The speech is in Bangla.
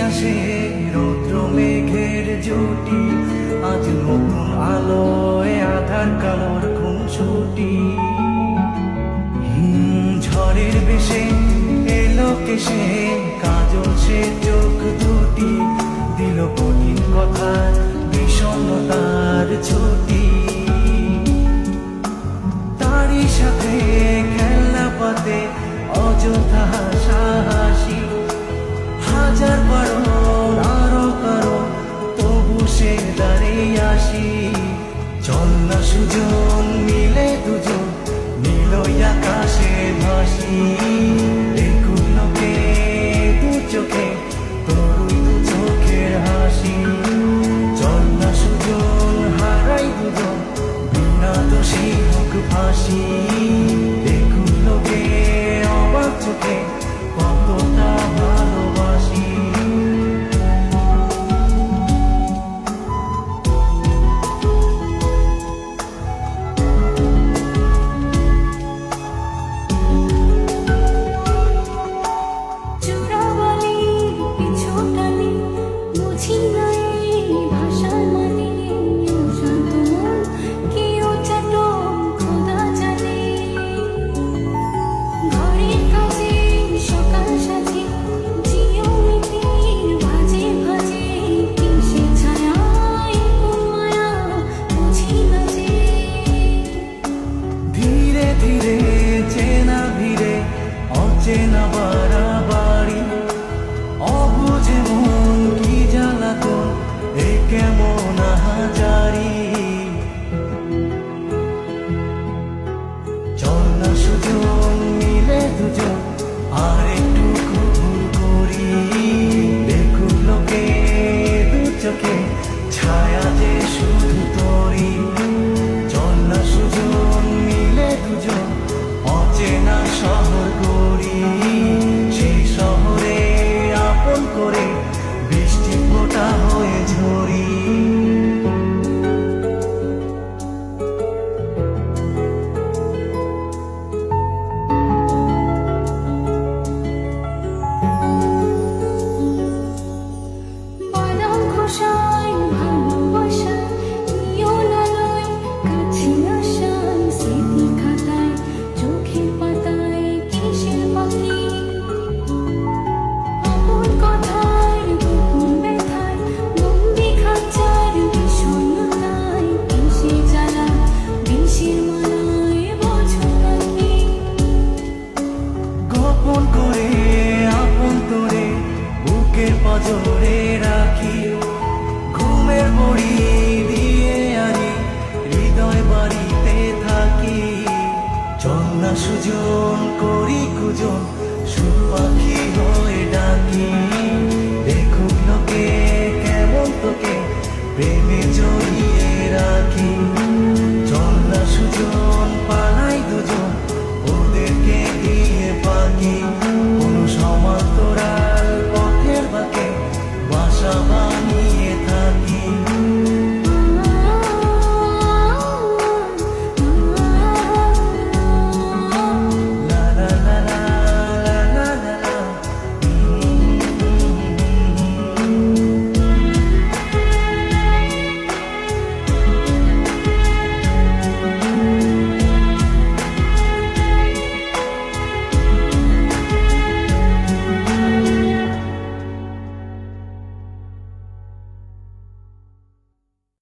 আসে রৌদ্র মেঘের জুটি, আজ নতুন আলোয় আধার কালোর খুনসুটি। ঝড়ের বেশে এলো কেসে কাজল সে চোখ দুটি, দিল কঠিন কথা বিষণ্ণতার ছুটি। তারই সাথে খেলনা পাতে অযথা হাসাহাসি, হাজার বারণ আরো কারণ তবু সে দাঁড়িয়ে আসি। চল না সুজন মিলে দুজন নীলই আকাশে ভাসি, দেখুন লোকে দু চোখে তরুণ দু চোখের হাসি। চল না সুজন হারাই দুজন বিনা দোষী হোক ফাঁসি, দেখুন লোকে অবাক চোখে কতটা ভালোবাসি। চেনা বাড়াবাড়ি অবুঝে মন কি জ্বালাতন, এ কেমন আহাজারি। চল না সুজন মিলে দুজন আর একটু ঘুর করি, দেখুন লোকে দু চোখে ছায়া যে শুধু তোরি। চল না সুজন মিলে দুজন অচেনা শহর গড়ি, সেই শহরে আপন করে বৃষ্টি ফোঁটা হয়ে ঝরি। পাজরে রাখি ঘুমের বড়ি দিয়ে আনি হৃদয় বাড়িতে থাকি। চল না সুজন করি কুজন সুর পাখি হয়ে ডাকি, দেখুক লোকে কেমন তোকে প্রেমে জড়িয়ে রাখি।